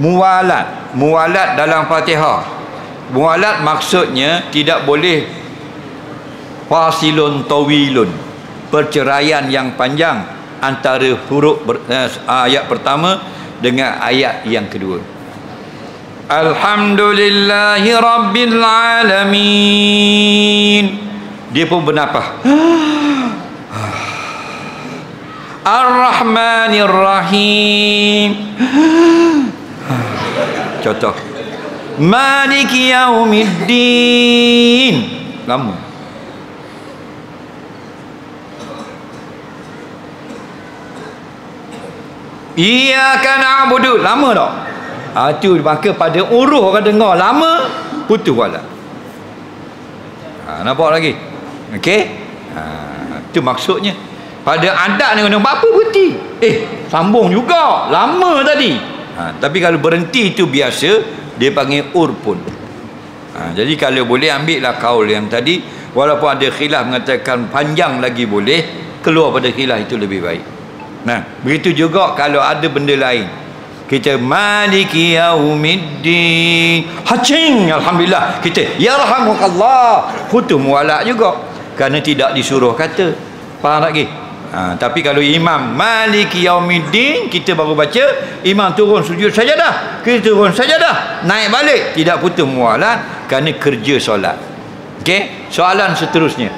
Muwalat dalam Fatihah. Muwalat maksudnya tidak boleh fasilun tawilun, perceraian yang panjang antara huruf ayat pertama dengan ayat yang kedua. Alhamdulillahi Rabbil Alamin. Dia pun bernafas. Ar-Rahmanir Rahim. Contoh. Maliki Yaumiddin. Lama. Iyyaka na'budu. Lama tak? Itu maka pada uruh orang dengar lama, putus wala. Nampak lagi? Okey? Itu maksudnya. Pada adat ni kena apa berhenti? Sambung juga. Lama tadi. Tapi kalau berhenti itu biasa, dia panggil urpun. Jadi kalau boleh ambillah kaul yang tadi, walaupun ada khilaf mengatakan panjang lagi boleh, keluar pada khilaf itu lebih baik. Nah, begitu juga kalau ada benda lain. Kita maliki yaumiddin. Hacing, alhamdulillah. Kita yarhamukallah. Putus mualak juga. Kerana tidak disuruh kata. Faham lagi? Tapi kalau imam maliki yaumiddin, kita baru baca, imam turun sujud sajadah, kita turun sajadah, naik balik, tidak putus mualat kerana kerja solat. Okey, soalan seterusnya.